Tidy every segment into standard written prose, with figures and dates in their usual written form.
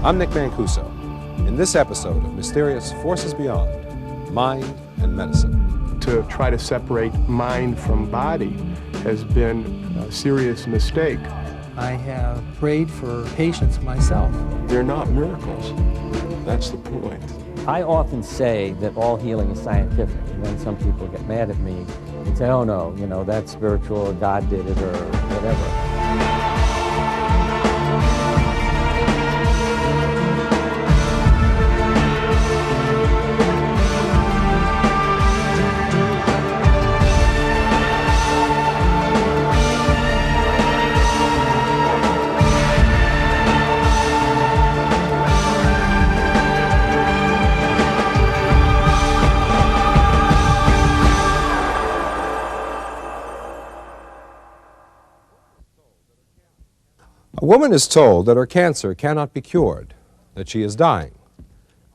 I'm Nick Mancuso. In this episode of Mysterious Forces Beyond, Mind and Medicine. To try to separate mind from body has been a serious mistake. I have prayed for patients myself. They're not miracles. That's the point. I often say that all healing is scientific, and then some people get mad at me and say, oh no, that's spiritual, or God did it, or whatever. A woman is told that her cancer cannot be cured, that she is dying.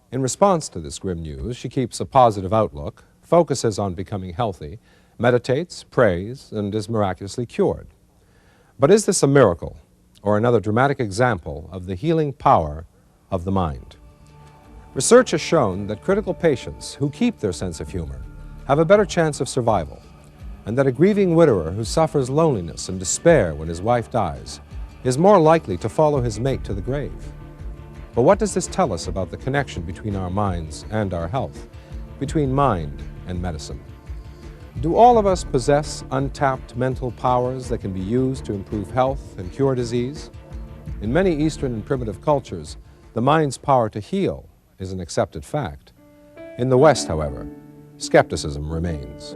In response to this grim news, she keeps a positive outlook, focuses on becoming healthy, meditates, prays, and is miraculously cured. But is this a miracle, or another dramatic example of the healing power of the mind? Research has shown that critical patients who keep their sense of humor have a better chance of survival, and that a grieving widower who suffers loneliness and despair when his wife dies is more likely to follow his mate to the grave. But what does this tell us about the connection between our minds and our health, between mind and medicine? Do all of us possess untapped mental powers that can be used to improve health and cure disease? In many Eastern and primitive cultures, the mind's power to heal is an accepted fact. In the West, however, skepticism remains.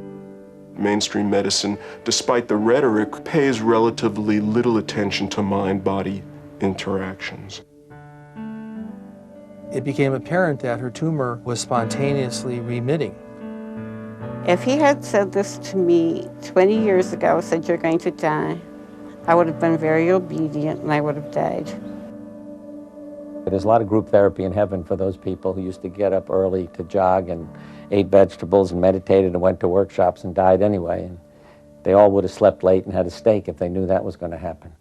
Mainstream medicine, despite the rhetoric, pays relatively little attention to mind-body interactions. It became apparent that her tumor was spontaneously remitting. If he had said this to me 20 years ago, said you're going to die, I would have been very obedient and I would have died. There's a lot of group therapy in heaven for those people who used to get up early to jog and ate vegetables and meditated and went to workshops and died anyway. And they all would have slept late and had a steak if they knew that was going to happen.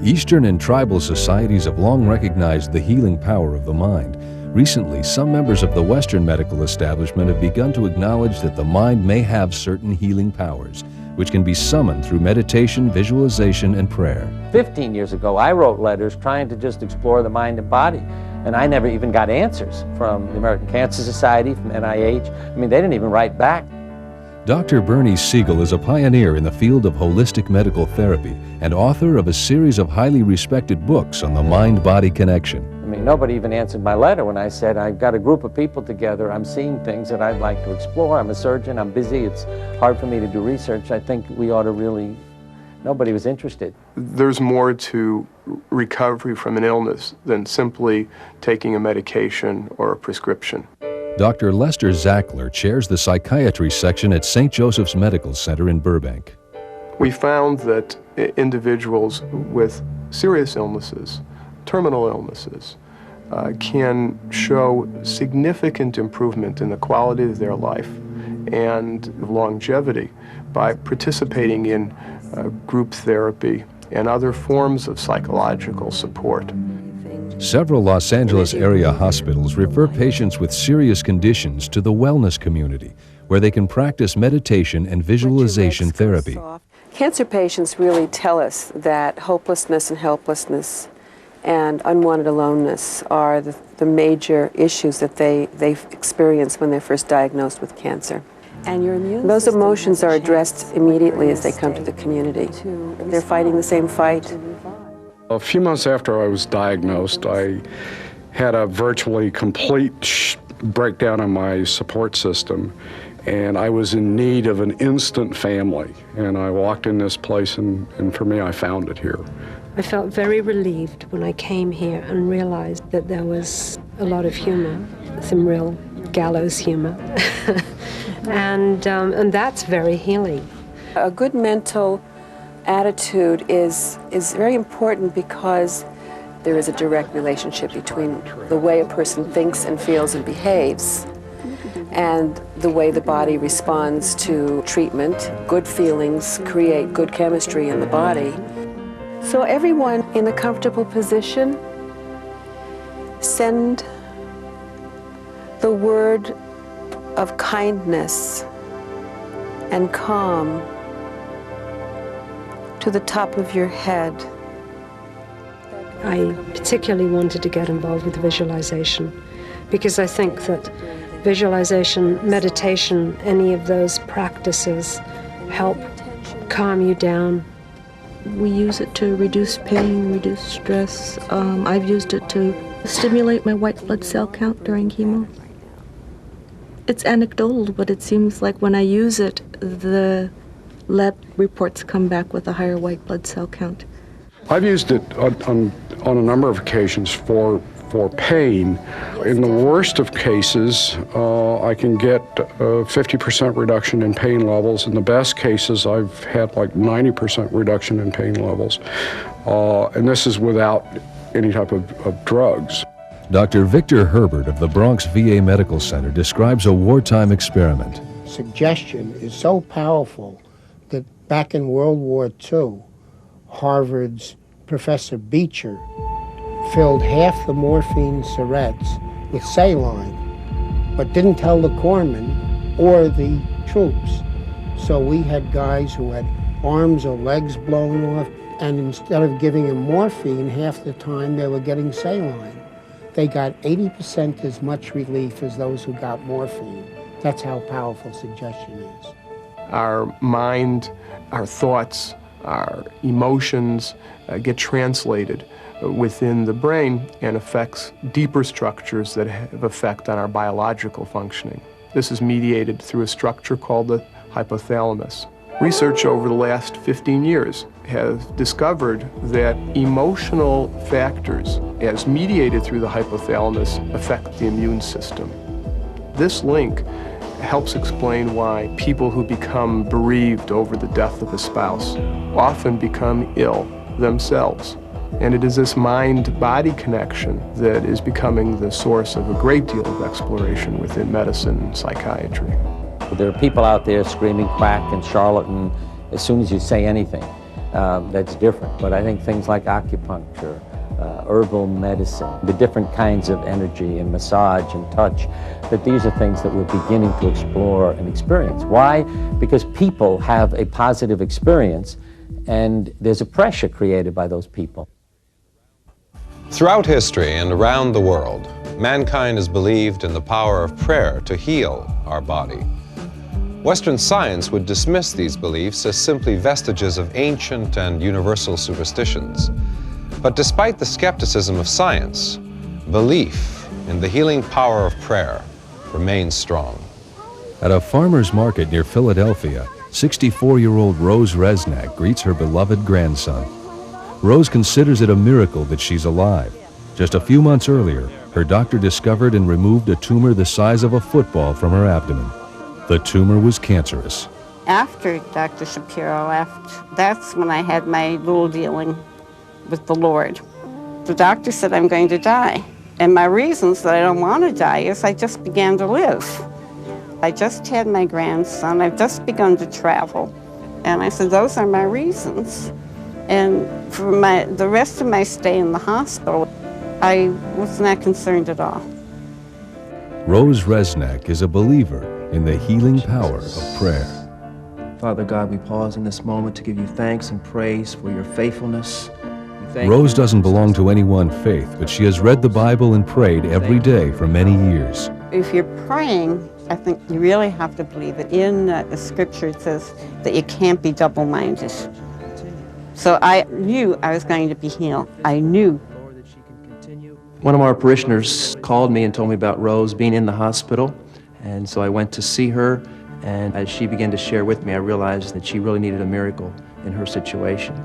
Eastern and tribal societies have long recognized the healing power of the mind. Recently, some members of the Western medical establishment have begun to acknowledge that the mind may have certain healing powers, which can be summoned through meditation, visualization, and prayer. 15 years ago, I wrote letters trying to just explore the mind and body, and I never even got answers from the American Cancer Society, from NIH. I mean, they didn't even write back. Dr. Bernie Siegel is a pioneer in the field of holistic medical therapy and author of a series of highly respected books on the mind-body connection. I mean, nobody even answered my letter when I said, I've got a group of people together, I'm seeing things that I'd like to explore. I'm a surgeon, I'm busy, it's hard for me to do research. I think we ought to really, nobody was interested. There's more to recovery from an illness than simply taking a medication or a prescription. Dr. Lester Zackler chairs the psychiatry section at St. Joseph's Medical Center in Burbank. We found that individuals with serious illnesses, terminal illnesses, can show significant improvement in the quality of their life and longevity by participating in group therapy and other forms of psychological support. Several Los Angeles area hospitals refer patients with serious conditions to the wellness community, where they can practice meditation and visualization therapy. Cancer patients really tell us that hopelessness and helplessness and unwanted aloneness are the major issues that they experience when they're first diagnosed with cancer. And your immune Those system emotions has a are chance addressed immediately as they come to the community. They're fighting the same fight. A few months after I was diagnosed, I had a virtually complete breakdown in my support system, and I was in need of an instant family. And I walked in this place, and for me, I found it here. I felt very relieved when I came here and realized that there was a lot of humor, some real gallows humor, and that's very healing. A good mental attitude is very important because there is a direct relationship between the way a person thinks and feels and behaves and the way the body responds to treatment. Good feelings create good chemistry in the body. So everyone in a comfortable position, send the word of kindness and calm to the top of your head. I particularly wanted to get involved with visualization because I think that visualization, meditation, any of those practices help calm you down. We use it to reduce pain, reduce stress. I've used it to stimulate my white blood cell count during chemo. It's anecdotal, but it seems like when I use it, the lab reports come back with a higher white blood cell count. I've used it on a number of occasions for pain. In the worst of cases, I can get a 50% reduction in pain levels. In the best cases, I've had like 90% reduction in pain levels. And this is without any type of drugs. Dr. Victor Herbert of the Bronx VA Medical Center describes a wartime experiment. Suggestion is so powerful that back in World War II, Harvard's Professor Beecher filled half the morphine syringes with saline, but didn't tell the corpsmen or the troops. So we had guys who had arms or legs blown off, and instead of giving them morphine, half the time they were getting saline. They got 80% as much relief as those who got morphine. That's how powerful suggestion is. Our mind, our thoughts, our emotions get translated within the brain and affects deeper structures that have effect on our biological functioning. This is mediated through a structure called the hypothalamus. Research over the last 15 years has discovered that emotional factors, as mediated through the hypothalamus, affect the immune system. This link helps explain why people who become bereaved over the death of a spouse often become ill themselves. And it is this mind-body connection that is becoming the source of a great deal of exploration within medicine and psychiatry. There are people out there screaming quack and charlatan as soon as you say anything that's different. But I think things like acupuncture, herbal medicine, the different kinds of energy and massage and touch, that these are things that we're beginning to explore and experience. Why? Because people have a positive experience and there's a pressure created by those people. Throughout history and around the world, mankind has believed in the power of prayer to heal our body. Western science would dismiss these beliefs as simply vestiges of ancient and universal superstitions. But despite the skepticism of science, belief in the healing power of prayer remains strong. At a farmer's market near Philadelphia, 64-year-old Rose Resnack greets her beloved grandson. Rose considers it a miracle that she's alive. Just a few months earlier, her doctor discovered and removed a tumor the size of a football from her abdomen. The tumor was cancerous. After Dr. Shapiro left, that's when I had my little dealing with the Lord. The doctor said I'm going to die. And my reasons that I don't want to die is I just began to live. I just had my grandson. I've just begun to travel. And I said, those are my reasons. And for the rest of my stay in the hospital, I was not concerned at all. Rose Resnack is a believer in the healing power of prayer. Father God, we pause in this moment to give you thanks and praise for your faithfulness. Rose doesn't belong to any one faith, but she has read the Bible and prayed every day for many years. If you're praying, I think you really have to believe it. In the scripture it says that you can't be double-minded. So I knew I was going to be healed. I knew. One of our parishioners called me and told me about Rose being in the hospital. And so I went to see her, and as she began to share with me, I realized that she really needed a miracle in her situation.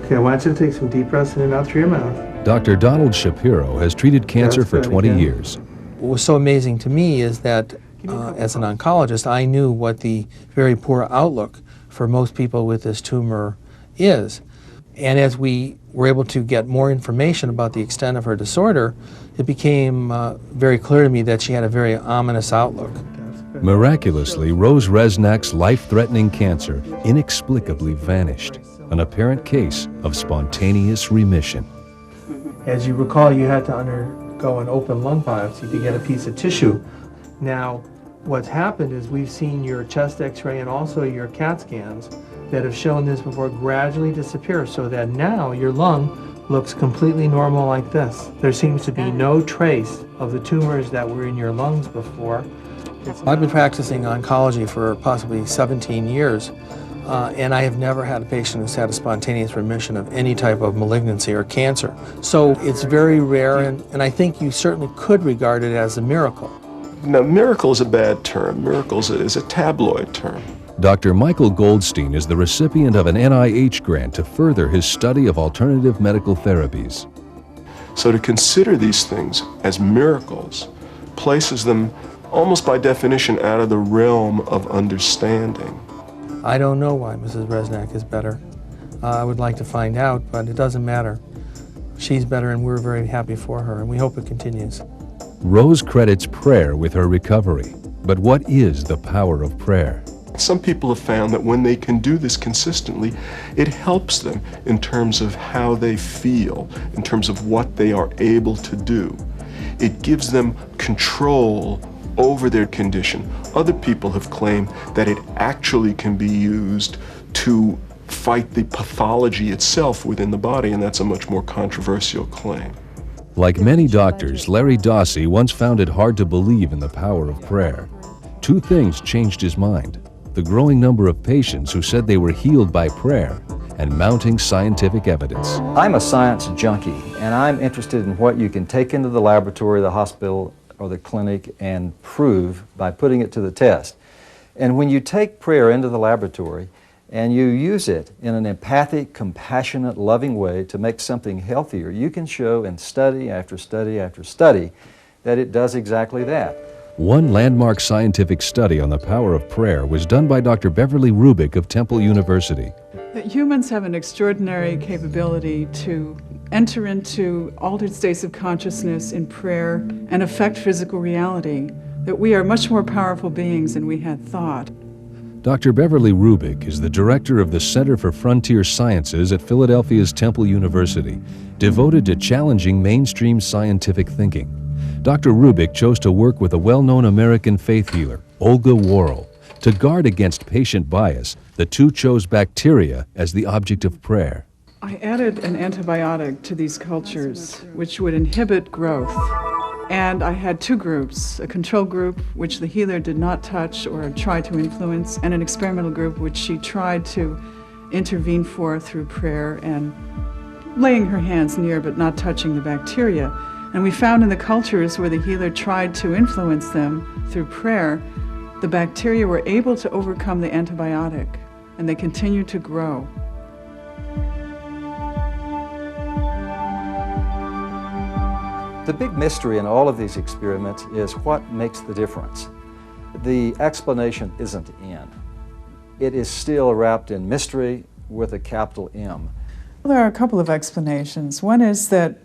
Okay, I want you to take some deep breaths in and out through your mouth. Dr. Donald Shapiro has treated cancer for 20 years. What was so amazing to me is that as an oncologist, I knew what the very poor outlook for most people with this tumor is. And as we were able to get more information about the extent of her disorder, it became very clear to me that she had a very ominous outlook. Miraculously, Rose Resnack's life-threatening cancer inexplicably vanished, an apparent case of spontaneous remission. As you recall, you had to undergo undergo an open lung biopsy to get a piece of tissue. Now, what's happened is we've seen your chest x-ray and also your CAT scans that have shown this before gradually disappear, so that now your lung looks completely normal like this. There seems to be no trace of the tumors that were in your lungs before. I've been practicing oncology for possibly 17 years, and I have never had a patient who's had a spontaneous remission of any type of malignancy or cancer. So it's very rare, and I think you certainly could regard it as a miracle. Now, miracle is a bad term. Miracles is a tabloid term. Dr. Michael Goldstein is the recipient of an NIH grant to further his study of alternative medical therapies. So to consider these things as miracles places them almost by definition out of the realm of understanding. I don't know why Mrs. Resnick is better. I would like to find out, but it doesn't matter. She's better, and we're very happy for her, and we hope it continues. Rose credits prayer with her recovery. But what is the power of prayer? Some people have found that when they can do this consistently, it helps them in terms of how they feel, in terms of what they are able to do. It gives them control over their condition. Other people have claimed that it actually can be used to fight the pathology itself within the body, and that's a much more controversial claim. Like many doctors, Larry Dossi once found it hard to believe in the power of prayer. Two things changed his mind: the growing number of patients who said they were healed by prayer, and mounting scientific evidence. I'm a science junkie, and I'm interested in what you can take into the laboratory, the hospital, or the clinic and prove by putting it to the test. And when you take prayer into the laboratory and you use it in an empathic, compassionate, loving way to make something healthier, you can show in study after study after study that it does exactly that. One landmark scientific study on the power of prayer was done by Dr. Beverly Rubik of Temple University. That humans have an extraordinary capability to enter into altered states of consciousness in prayer and affect physical reality, that we are much more powerful beings than we had thought. Dr. Beverly Rubik is the director of the Center for Frontier Sciences at Philadelphia's Temple University, devoted to challenging mainstream scientific thinking. Dr. Rubik chose to work with a well-known American faith healer, Olga Worrell. To guard against patient bias, the two chose bacteria as the object of prayer. I added an antibiotic to these cultures, which would inhibit growth. And I had two groups, a control group, which the healer did not touch or try to influence, and an experimental group, which she tried to intervene for through prayer and laying her hands near but not touching the bacteria. And we found in the cultures where the healer tried to influence them through prayer, the bacteria were able to overcome the antibiotic, and they continued to grow. The big mystery in all of these experiments is what makes the difference. The explanation isn't in. It is still wrapped in mystery with a capital M. There are a couple of explanations. One is that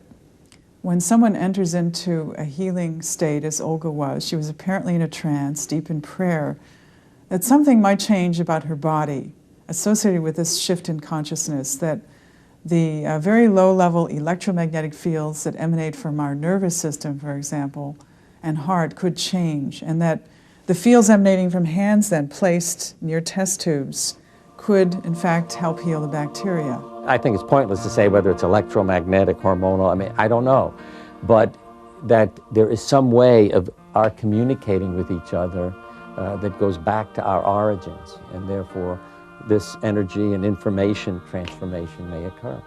when someone enters into a healing state, as Olga was, she was apparently in a trance, deep in prayer, that something might change about her body associated with this shift in consciousness, that the very low-level electromagnetic fields that emanate from our nervous system, for example, and heart could change, and that the fields emanating from hands then placed near test tubes could, in fact, help heal the bacteria. I think it's pointless to say whether it's electromagnetic, hormonal, I mean, I don't know. But that there is some way of our communicating with each other that goes back to our origins, and therefore this energy and information transformation may occur.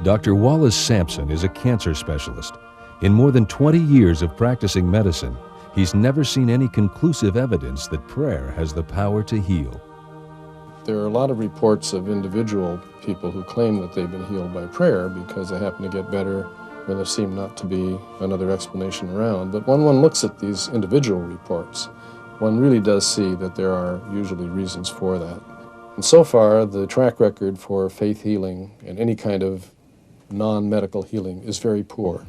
Dr. Wallace Sampson is a cancer specialist. In more than 20 years of practicing medicine, he's never seen any conclusive evidence that prayer has the power to heal. There are a lot of reports of individual people who claim that they've been healed by prayer because they happen to get better when there seemed not to be another explanation around. But when one looks at these individual reports, one really does see that there are usually reasons for that. And so far, the track record for faith healing and any kind of non-medical healing is very poor.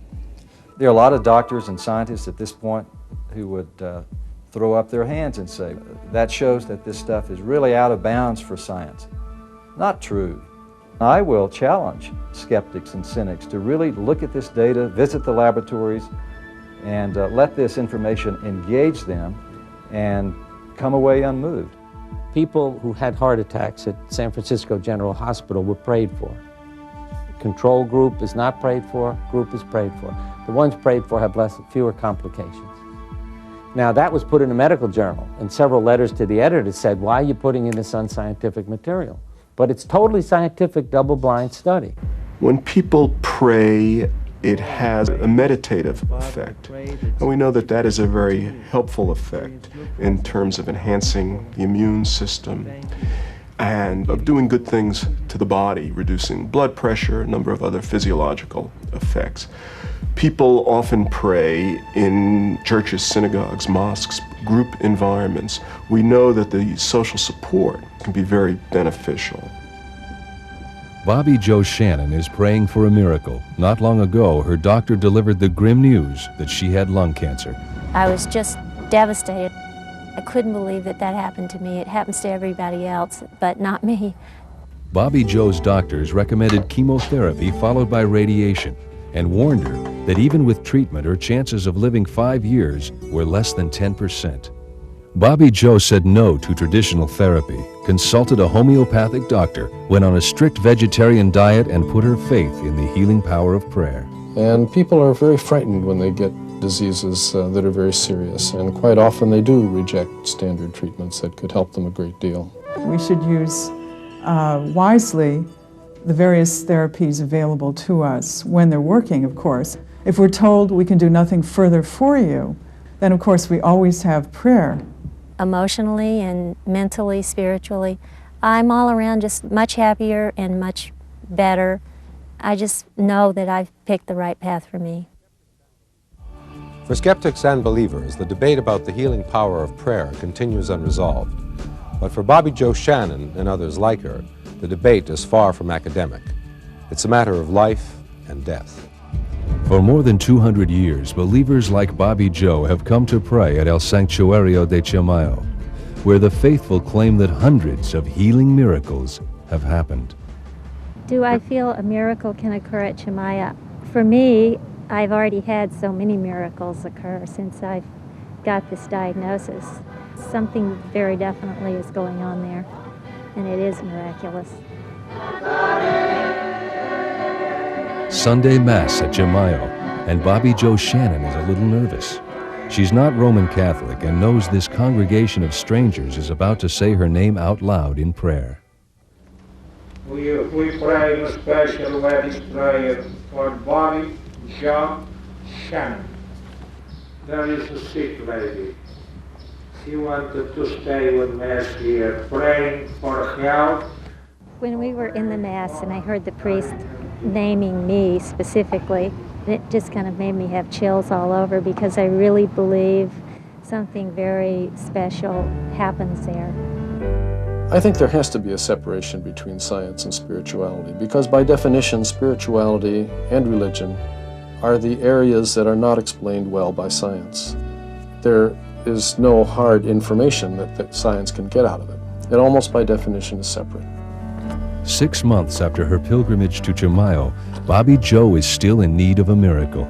There are a lot of doctors and scientists at this point who would throw up their hands and say, that shows that this stuff is really out of bounds for science. Not true. I will challenge skeptics and cynics to really look at this data, visit the laboratories, and let this information engage them and come away unmoved. People who had heart attacks at San Francisco General Hospital were prayed for. Control group is not prayed for, group is prayed for. The ones prayed for have fewer complications. Now that was put in a medical journal, and several letters to the editor said, why are you putting in this unscientific material? But it's totally scientific, double-blind study. When people pray, it has a meditative effect. And we know that that is a very helpful effect in terms of enhancing the immune system and of doing good things to the body, reducing blood pressure, a number of other physiological effects. People often pray in churches, synagogues, mosques, group environments. We know that the social support can be very beneficial. Bobby Jo Shannon is praying for a miracle. Not long ago, her doctor delivered the grim news that she had lung cancer. I was just devastated. I couldn't believe that that happened to me. It happens to everybody else, but not me. Bobby Jo's doctors recommended chemotherapy followed by radiation and warned her that even with treatment, her chances of living 5 years were less than 10%. Bobby Jo said no to traditional therapy, consulted a homeopathic doctor, went on a strict vegetarian diet, and put her faith in the healing power of prayer. And people are very frightened when they get diseases that are very serious, and quite often they do reject standard treatments that could help them a great deal. We should use wisely the various therapies available to us when they're working, of course. If we're told we can do nothing further for you, then of course we always have prayer. Emotionally and mentally, spiritually, I'm all around just much happier and much better. I just know that I've picked the right path for me. For skeptics and believers, the debate about the healing power of prayer continues unresolved. But for Bobby Jo Shannon and others like her, the debate is far from academic. It's a matter of life and death. For more than 200 years, believers like Bobby Jo have come to pray at El Santuario de Chamayo, where the faithful claim that hundreds of healing miracles have happened. Do I feel a miracle can occur at Chamayo? For me, I've already had so many miracles occur since I've got this diagnosis. Something very definitely is going on there, and it is miraculous. Sunday Mass at Chamayo, and Bobby Jo Shannon is a little nervous. She's not Roman Catholic and knows this congregation of strangers is about to say her name out loud in prayer. We pray a special wedding prayer for Bobby Jo Shannon. There is a sick lady. She wanted to stay with Mass here, praying for health. When we were in the Mass and I heard the priest naming me specifically, it just kind of made me have chills all over because I really believe something very special happens there. I think there has to be a separation between science and spirituality because by definition, spirituality and religion are the areas that are not explained well by science. There is no hard information that science can get out of it. It almost by definition is separate. 6 months after her pilgrimage to Chamayo, Bobby Jo is still in need of a miracle.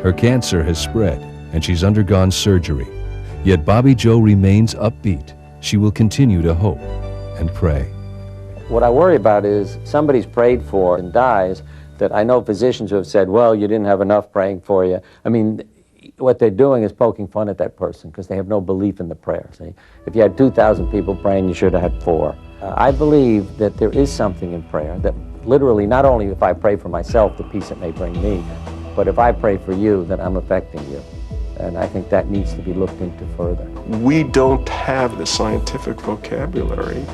Her cancer has spread, and she's undergone surgery. Yet Bobby Jo remains upbeat. She will continue to hope and pray. What I worry about is somebody's prayed for and dies that I know physicians who have said, well, you didn't have enough praying for you. I mean, what they're doing is poking fun at that person because they have no belief in the prayer. See? If you had 2,000 people praying, you should have had 4. I believe that there is something in prayer that literally, not only if I pray for myself, the peace it may bring me, but if I pray for you, that I'm affecting you. And I think that needs to be looked into further. We don't have the scientific vocabulary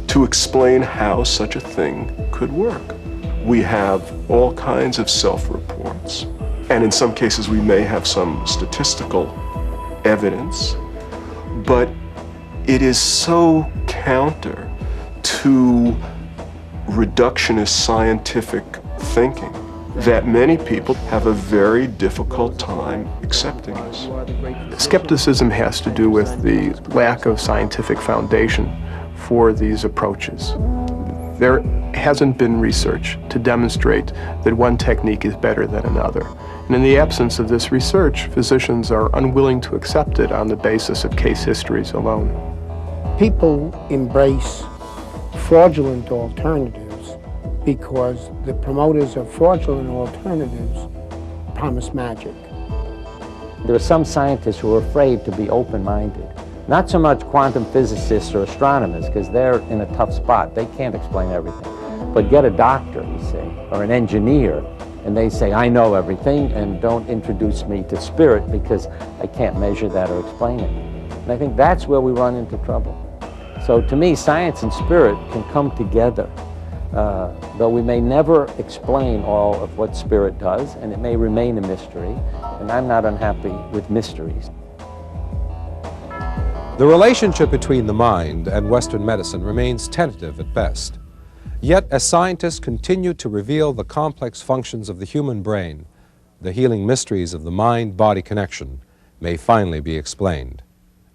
to explain how such a thing could work. We have all kinds of self-reports, and in some cases we may have some statistical evidence, but it is so counter to reductionist scientific thinking that many people have a very difficult time accepting this. Skepticism has to do with the lack of scientific foundation for these approaches. There hasn't been research to demonstrate that one technique is better than another. And in the absence of this research, physicians are unwilling to accept it on the basis of case histories alone. People embrace fraudulent alternatives because the promoters of fraudulent alternatives promise magic. There are some scientists who are afraid to be open-minded. Not so much quantum physicists or astronomers, because they're in a tough spot. They can't explain everything. But get a doctor, you see, or an engineer, and they say, I know everything, and don't introduce me to spirit because I can't measure that or explain it. And I think that's where we run into trouble. So to me, science and spirit can come together, though we may never explain all of what spirit does, and it may remain a mystery, and I'm not unhappy with mysteries. The relationship between the mind and Western medicine remains tentative at best. Yet, as scientists continue to reveal the complex functions of the human brain, the healing mysteries of the mind-body connection may finally be explained,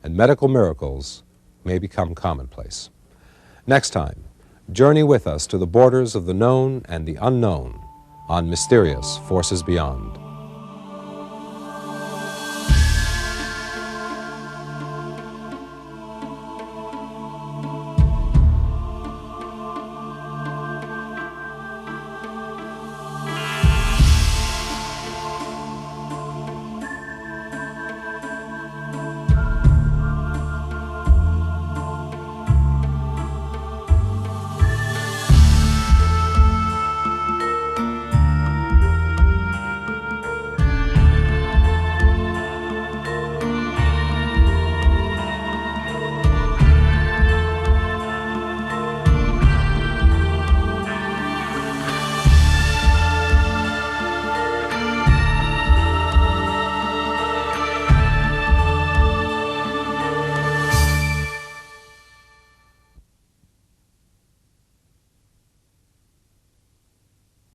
and medical miracles may become commonplace. Next time, journey with us to the borders of the known and the unknown on Mysterious Forces Beyond.